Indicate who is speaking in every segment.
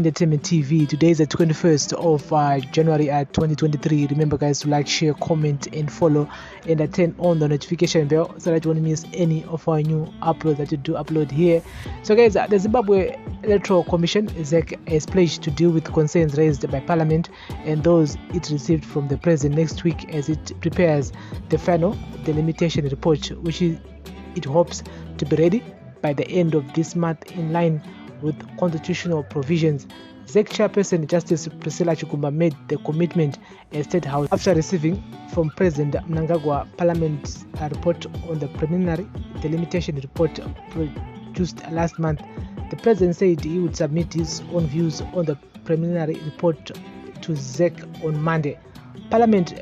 Speaker 1: Entertainment TV. Today is the 21st of January 2023. Remember guys to like, share, comment and follow and turn on the notification bell so that you won't miss any of our new uploads that you do upload here. So guys, the Zimbabwe Electoral Commission ZEC has pledged to deal with concerns raised by Parliament and those it received from the President next week as it prepares the final Delimitation Report, which it hopes to be ready by the end of this month in line with constitutional provisions. ZEC Chairperson Justice Priscilla Chikumba made the commitment at State House after receiving from President Mnangagwa Parliament's report on the preliminary delimitation report produced last month. The President said he would submit his own views on the preliminary report to ZEC on Monday. Parliament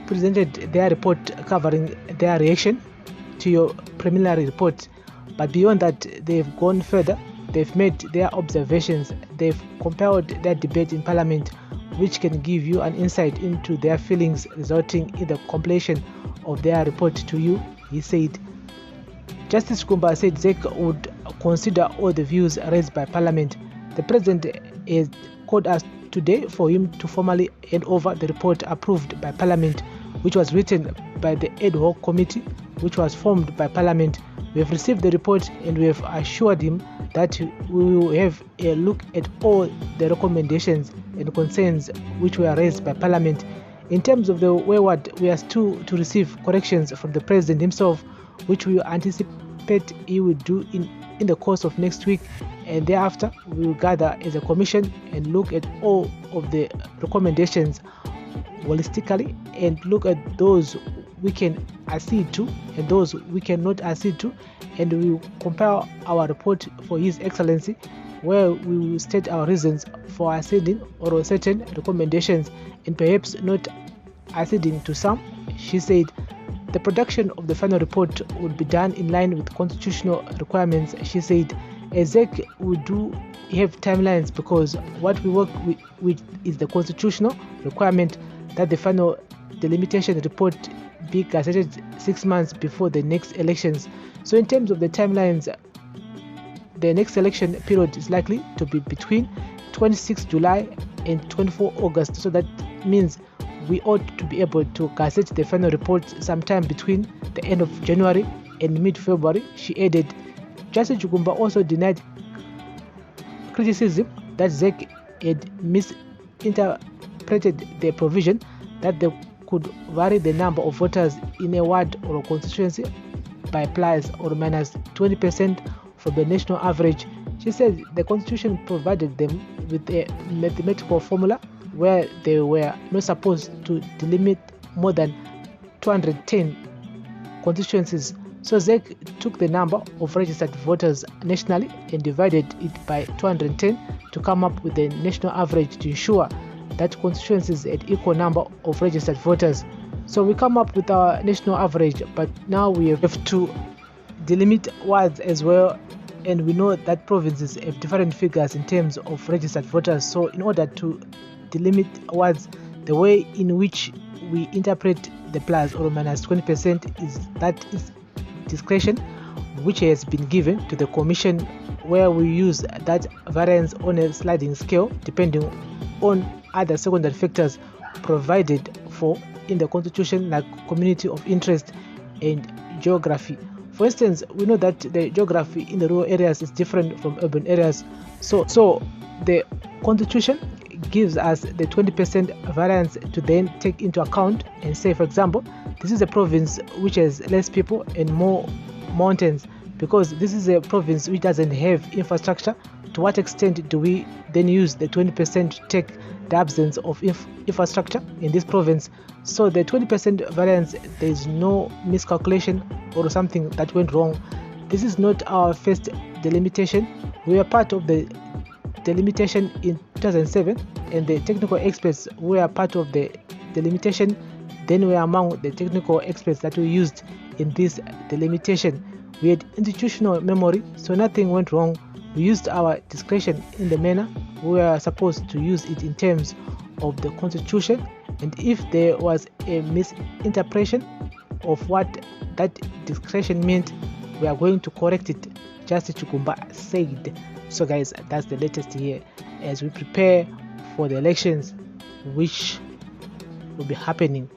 Speaker 1: presented their report covering their reaction to your preliminary report, but beyond that, they've gone further. They've made their observations. They've compiled their debate in Parliament, which can give you an insight into their feelings, resulting in the completion of their report to you, he said. Justice Chikumba said ZEC would consider all the views raised by Parliament. The President has called us today for him to formally hand over the report approved by Parliament, which was written by the ad hoc committee, which was formed by Parliament. We have received the report and we have assured him that we will have a look at all the recommendations and concerns which were raised by Parliament. In terms of the wayward, we are still to receive corrections from the President himself, which we anticipate he will do in the course of next week, and thereafter we will gather as a commission and look at all of the recommendations holistically and look at those we can accede to and those we cannot accede to, and we will compile our report for His Excellency, where we will state our reasons for acceding or certain recommendations and perhaps not acceding to some. She said the production of the final report would be done in line with constitutional requirements. She said ZEC would have timelines because what we work with is the constitutional requirement that the final delimitation report be gazetted 6 months before the next elections. So in terms of the timelines, the next election period is likely to be between 26 July and 24 August. So that means we ought to be able to gazette the final report sometime between the end of January and mid-February, she added. Justice Chikumba also denied criticism that ZEC had misinterpreted the provision that they could vary the number of voters in a ward or a constituency by plus or minus 20% from the national average. She said the constitution provided them with a mathematical formula where they were not supposed to delimit more than 210 constituencies. So ZEC took the number of registered voters nationally and divided it by 210 to come up with the national average to ensure that constituencies had equal number of registered voters. So we come up with our national average, but now we have to delimit wards as well, and we know that provinces have different figures in terms of registered voters. So in order to delimit wards, the way in which we interpret the plus or minus 20% is discretion which has been given to the commission, where we use that variance on a sliding scale depending on other secondary factors provided for in the constitution, like community of interest and geography. For instance, we know that the geography in the rural areas is different from urban areas, so the constitution gives us the 20% variance to then take into account and say, for example, this is a province which has less people and more mountains, because this is a province which doesn't have infrastructure. To what extent do we then use the 20% to take the absence of infrastructure in this province? So the 20% variance, there is no miscalculation or something that went wrong. This is not our first delimitation. We were part of the delimitation in 2007, and the technical experts were part of the delimitation. Then we are among the technical experts that we used in this delimitation. We had institutional memory, so nothing went wrong. We used our discretion in the manner we were supposed to use it in terms of the constitution, and if there was a misinterpretation of what that discretion meant, we are going to correct it, Justice Chikumba said. So guys, that's the latest here as we prepare for the elections which will be happening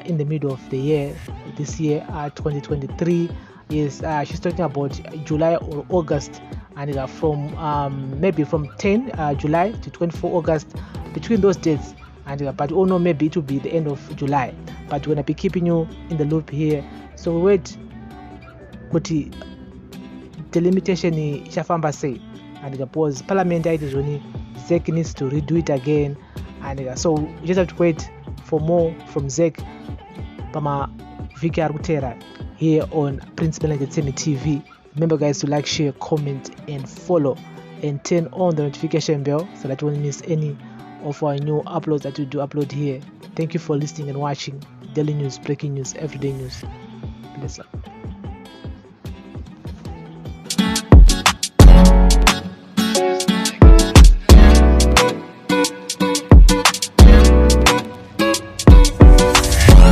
Speaker 1: in the middle of the year this year, 2023. Is she's talking about July or August, and from maybe from 10 July to 24 August, between those dates. And but oh no, maybe it will be the end of July, but we're gonna be keeping you in the loop here. So we wait but delimitation ishafamba sei, and because parliament is only ZEC needs to redo it again, and so you just have to wait for more from ZEC pama viki arutera here on Prince Melangetsemi TV. Remember guys to like, share, comment and follow, and turn on the notification bell so that you won't miss any of our new uploads that we do upload here. Thank you for listening and watching. Daily news, breaking news, everyday news. Bless up.